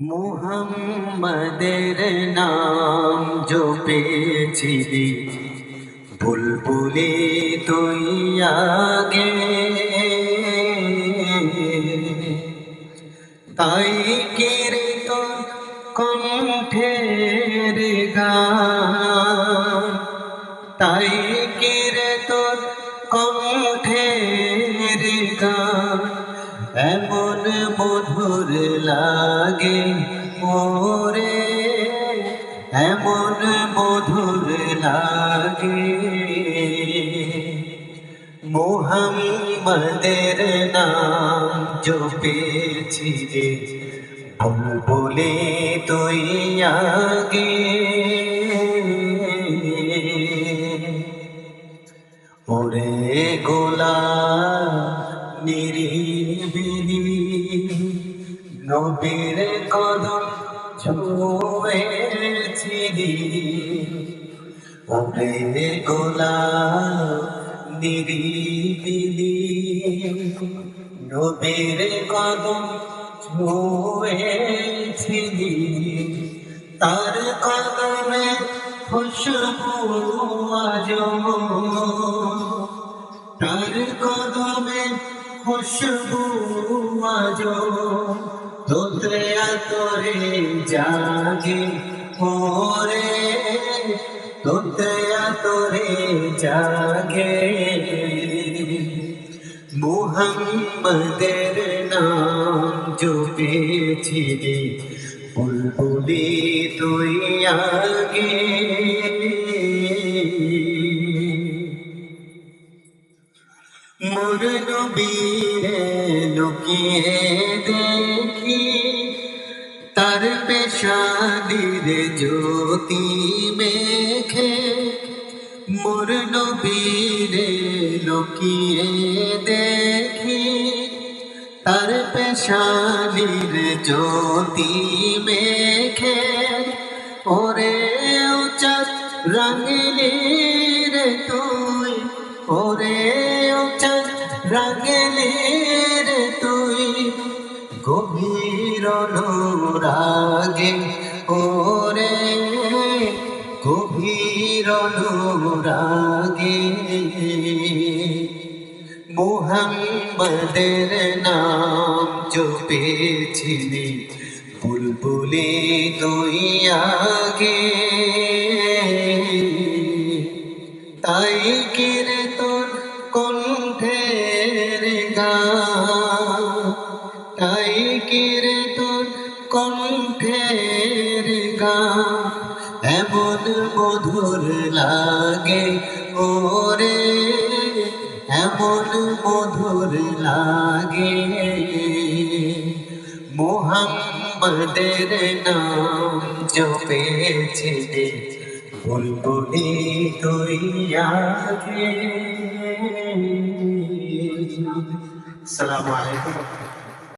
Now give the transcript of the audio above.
মুহাম্মাদের নাম জপেছিলি বুলবুলি তুই আগে, তাই কীর্তন কণ্ঠের গান, তাই কীর্তন কণ্ঠের গান এমন মধুর লাগে মোরে, এমন মধুর লাগে। মুহাম্মাদের নাম জপেছি রে বুলবুলি তুই আগে, ওরে গোলাম নিরিবিলি নবীর কদম ছুঁয়েছিলি, ওরে গোলাম নিরিবিলি নবীর কদম ছুঁয়েছিলি, তার কদমে খুশবু আজো, তার কদমে খুশবু আজো তোতে আতরে জাগে ওরে, তোতে আতরে জাগে। মুহাম্মাদের নাম জপেছি রে বুলবুলি তুই আগে, মোর নবীরে লুকিয়ে দেখি তার পেশানির জ্যোতি মেখে, মোর নবীরে লুকিয়ে দেখি তার পেশানির জ্যোতি মেখে, ওরে উচ্চা রঙিনী রে তুই, ওরে উচ্চা রঙিনী রে তুই গভীর অনুরাগে, ওরে গভীর অনুরাগে। মুহাম্মাদের নাম জপেছিলি বুলবুলি তুই আগে, তাই কীর্তন কণ্ঠের গান, তাই কীর্তন কণ্ঠের গান এমন মধুর লাগে ওরে, এমন মধুর লাগে। মুহাম্মাদের নাম জপেছি রে বুলবুলি তুই আগে। আসসালামু আলাইকুম।